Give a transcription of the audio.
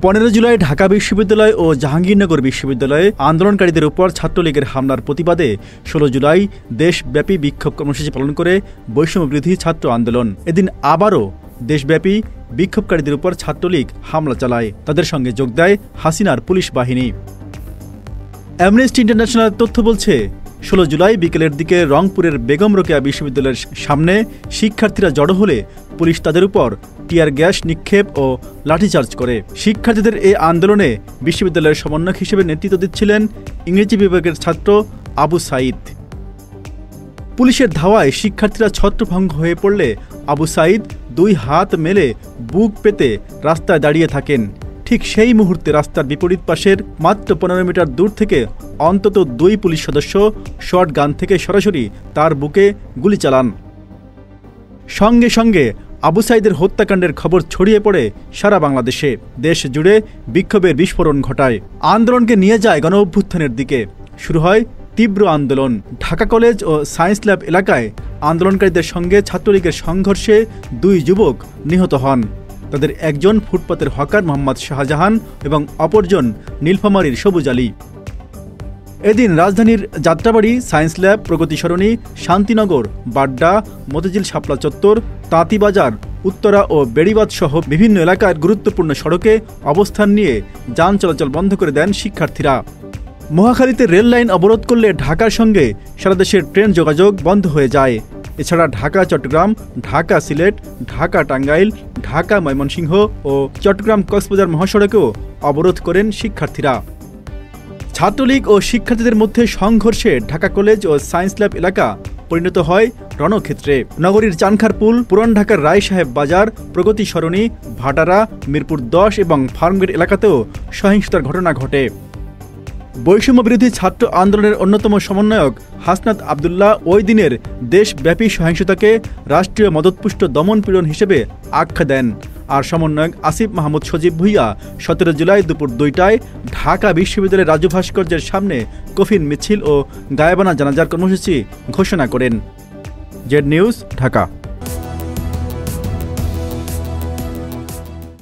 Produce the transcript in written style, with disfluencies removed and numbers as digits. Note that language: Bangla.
15 জুলাই ঢাকা বিশ্ববিদ্যালয় ও জাহাঙ্গীরনগর বিশ্ববিদ্যালয়ে আন্দোলনকারীদের উপর ছাত্রলীগের হামলার প্রতিবাদে 16 জুলাই দেশব্যাপী বিক্ষোভ কর্মসূচি পালন করে বৈষম্যবিরোধী ছাত্র আন্দোলন। এদিন আবারও দেশব্যাপী বিক্ষোভকারীদের উপর ছাত্রলীগ হামলা চালায়। তাদের সঙ্গে যোগ দেয় হাসিনার পুলিশ বাহিনী। অ্যামনেস্টি ইন্টারন্যাশনাল তথ্য বলছে, 16 জুলাই বিকেলের দিকে রংপুরের বেগম রোকেয়া বিশ্ববিদ্যালয়ের সামনে শিক্ষার্থীরা জড়ো হলে পুলিশ তাদের উপর টিয়ার গ্যাস নিক্ষেপ ও লাঠিচার্জ করে। শিক্ষার্থীদের এই আন্দোলনে বিশ্ববিদ্যালয়ের সমন্বয়ক হিসেবে নেতৃত্ব দিচ্ছিলেন ইংরেজি বিভাগের ছাত্র আবু সাঈদ। পুলিশের ধাওয়ায় শিক্ষার্থীরা ছত্রভঙ্গ হয়ে পড়লে আবু সাঈদ 2 হাত মেলে বুক পেতে রাস্তায় দাঁড়িয়ে থাকেন। ঠিক সেই মুহূর্তে রাস্তার বিপরীত পাশের মাত্র 15 মিটার দূর থেকে অন্তত 2 পুলিশ সদস্য শর্ট গান থেকে সরাসরি তার বুকে গুলি চালান। সঙ্গে সঙ্গে আবু সাঈদের হত্যাকাণ্ডের খবর ছড়িয়ে পড়ে সারা বাংলাদেশে। দেশ জুড়ে বিক্ষোভের বিস্ফোরণ ঘটায়। আন্দোলনকে নিয়ে যায় গণঅভ্যুত্থানের দিকে। শুরু হয় তীব্র আন্দোলন। ঢাকা কলেজ ও সায়েন্স ল্যাব এলাকায় আন্দোলনকারীদের সঙ্গে ছাত্রলীগের সংঘর্ষে 2 যুবক নিহত হন। তাদের একজন ফুটপাতের হকার মোহাম্মদ শাহজাহান এবং অপরজন নীলফামারীর সবুজ আলী। এদিন রাজধানীর যাত্রাবাড়ি, সায়েন্স ল্যাব, প্রগতি সরণি, শান্তিনগর, বাড্ডা, মতিঝিল শাপলা চত্বর, তাঁতিবাজার, উত্তরা ও বেড়িবাঁধ সহ বিভিন্ন এলাকার গুরুত্বপূর্ণ সড়কে অবস্থান নিয়ে যান চলাচল বন্ধ করে দেন শিক্ষার্থীরা। মহাখালীতে রেল লাইন অবরোধ করলে ঢাকার সঙ্গে সারা দেশের ট্রেন যোগাযোগ বন্ধ হয়ে যায়। এছাড়া ঢাকা চট্টগ্রাম, ঢাকা সিলেট, ঢাকা টাঙ্গাইল, ঢাকা ময়মনসিংহ ও চট্টগ্রাম কক্সবাজার মহাসড়কেও অবরোধ করেন শিক্ষার্থীরা। ছাত্রলীগ ও শিক্ষার্থীদের মধ্যে সংঘর্ষে ঢাকা কলেজ ও সায়েন্স ল্যাব এলাকা পরিণত হয় রণক্ষেত্রে। নগরীর চানখারপুল, পুরান ঢাকার রায় সাহেব বাজার, প্রগতি সরণি, ভাটারা, মিরপুর 10 এবং ফার্মগেট এলাকাতেও সহিংসতার ঘটনা ঘটে। বৈষম্যবিরোধী ছাত্র আন্দোলনের অন্যতম সমন্বয়ক হাসনাত আবদুল্লাহ ওই দিনের দেশব্যাপী সহিংসতাকে রাষ্ট্রীয় মদতপুষ্ট দমনপীড়ন হিসেবে আখ্যা দেন। আর সমন্বয়ক আসিফ মাহমুদ সজীব ভুইয়া 17 জুলাই দুপুর 2টায় ঢাকা বিশ্ববিদ্যালয়ের রাজু ভাস্কর্যের সামনে কফিন মিছিল ও গায়েবানা জানাজার কর্মসূচি ঘোষণা করেন। Z news, Dhaka.